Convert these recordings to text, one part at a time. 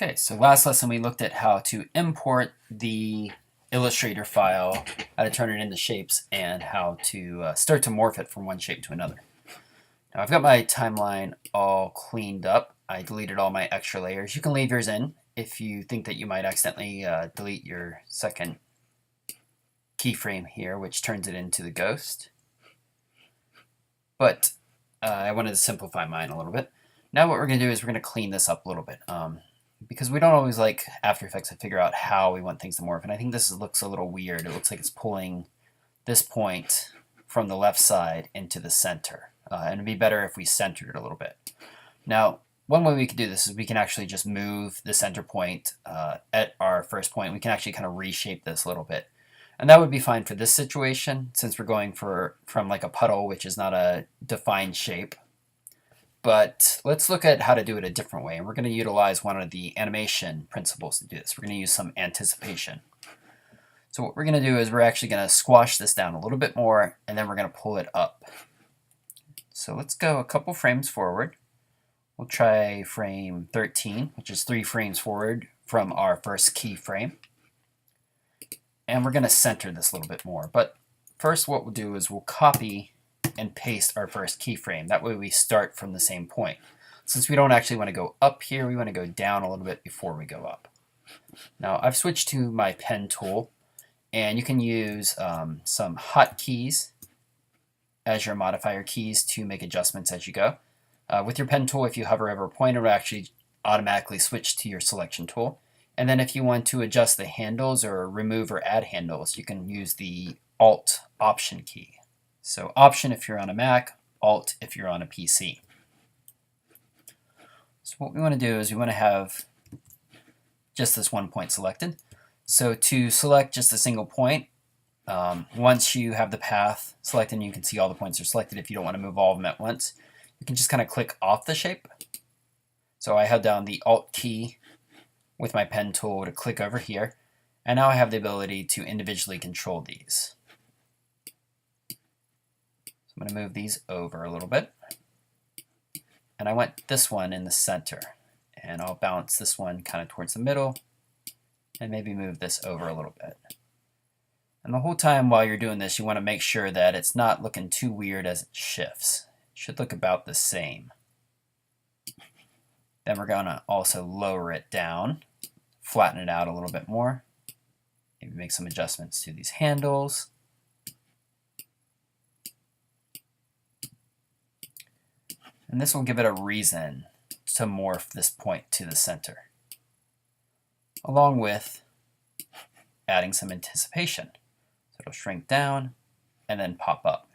Okay, so last lesson we looked at how to import the Illustrator file, how to turn it into shapes, and how to start to morph it from one shape to another. Now I've got my timeline all cleaned up. I deleted all my extra layers. You can leave yours in if you think that you might accidentally delete your second keyframe here, which turns it into the ghost. But I wanted to simplify mine a little bit. Now what we're going to do is we're going to clean this up a little bit. Because we don't always like After Effects to figure out how we want things to morph. And I think this looks a little weird. It looks like it's pulling this point from the left side into the center. And it'd be better if we centered it a little bit. Now, one way we could do this is we can actually just move the center point at our first point. We can actually kind of reshape this a little bit. And that would be fine for this situation, since we're going from like a puddle, which is not a defined shape. But let's look at how to do it a different way. And we're going to utilize one of the animation principles to do this. We're going to use some anticipation. So what we're going to do is we're actually going to squash this down a little bit more, and then we're going to pull it up. So let's go a couple frames forward. We'll try frame 13, which is 3 frames forward from our first keyframe. And we're going to center this a little bit more. But first what we'll do is we'll copy and paste our first keyframe. That way we start from the same point. Since we don't actually want to go up here, we want to go down a little bit before we go up. Now I've switched to my pen tool, and you can use some hotkeys as your modifier keys to make adjustments as you go. With your pen tool, if you hover over a point, it will actually automatically switch to your selection tool. And then if you want to adjust the handles or remove or add handles, you can use the Alt Option key. So Option if you're on a Mac, Alt if you're on a PC. So what we want to do is we want to have just this one point selected. So to select just a single point, once you have the path selected and you can see all the points are selected, if you don't want to move all of them at once, you can just kind of click off the shape. So I held down the Alt key with my pen tool to click over here, and now I have the ability to individually control these. I'm going to move these over a little bit, and I want this one in the center, and I'll bounce this one kind of towards the middle and maybe move this over a little bit. And the whole time while you're doing this, you want to make sure that it's not looking too weird as it shifts. It should look about the same. Then we're going to also lower it down, flatten it out a little bit more, maybe make some adjustments to these handles. And this will give it a reason to morph this point to the center, along with adding some anticipation. So it'll shrink down and then pop up.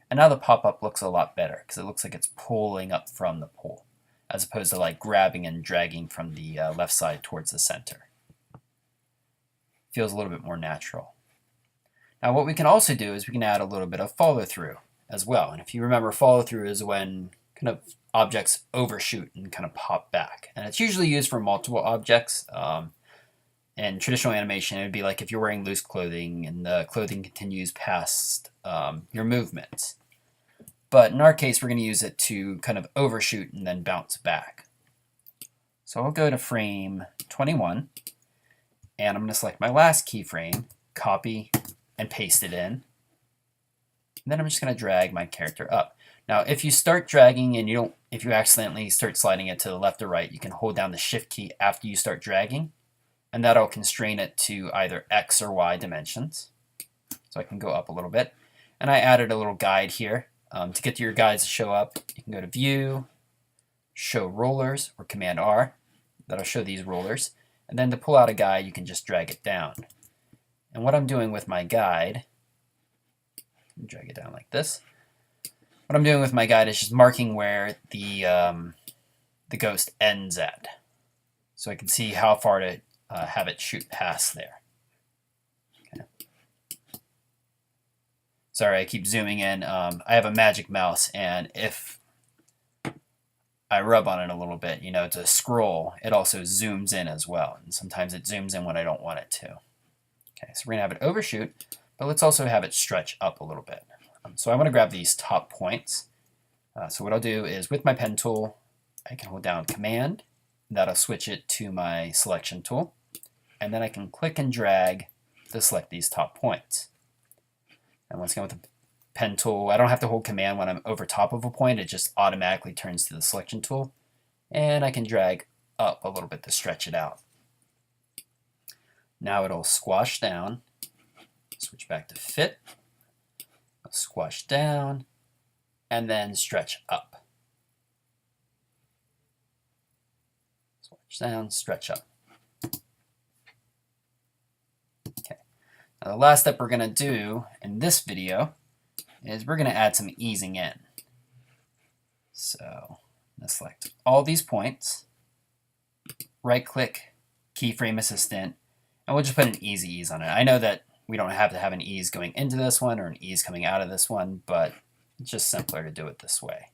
And now the pop-up looks a lot better because it looks like it's pulling up from the pull, as opposed to like grabbing and dragging from the left side towards the center. Feels a little bit more natural. Now what we can also do is we can add a little bit of follow-through as well. And if you remember, follow-through is when kind of objects overshoot and kind of pop back. And it's usually used for multiple objects. In traditional animation, it would be like if you're wearing loose clothing and the clothing continues past your movements. But in our case, we're going to use it to kind of overshoot and then bounce back. So I'll go to frame 21, and I'm going to select my last keyframe, copy, and paste it in. And then I'm just going to drag my character up. Now, if you start dragging and if you accidentally start sliding it to the left or right, you can hold down the Shift key after you start dragging, and that'll constrain it to either X or Y dimensions. So I can go up a little bit. And I added a little guide here. To get your guides to show up, you can go to View, Show Rollers, or Command R. That'll show these rollers. And then to pull out a guide, you can just drag it down. And what I'm doing with my guide, drag it down like this. What I'm doing with my guide is just marking where the ghost ends at, so I can see how far to have it shoot past there. Okay. Sorry, I keep zooming in. I have a magic mouse, and if I rub on it a little bit, to scroll, it also zooms in as well. And sometimes it zooms in when I don't want it to. Okay, so we're going to have it overshoot, but let's also have it stretch up a little bit. So I want to grab these top points. So what I'll do is with my pen tool, I can hold down Command That'll switch it to my selection tool. And then I can click and drag to select these top points. And once again with the pen tool, I don't have to hold command when I'm over top of a point. It just automatically turns to the selection tool. And I can drag up a little bit to stretch it out. Now it'll squash down. Switch back to fit. Squash down. And then stretch up. Squash down, stretch up. Okay. Now the last step we're going to do in this video is we're going to add some easing in. So I'm going to select all these points, right click, keyframe assistant, and we'll just put an easy ease on it. I know that we don't have to have an ease going into this one or an ease coming out of this one, but it's just simpler to do it this way.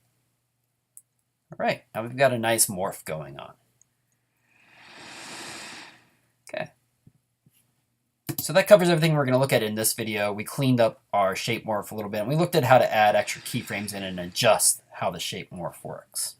All right, now we've got a nice morph going on. Okay. So that covers everything we're going to look at in this video. We cleaned up our shape morph a little bit, and we looked at how to add extra keyframes in and adjust how the shape morph works.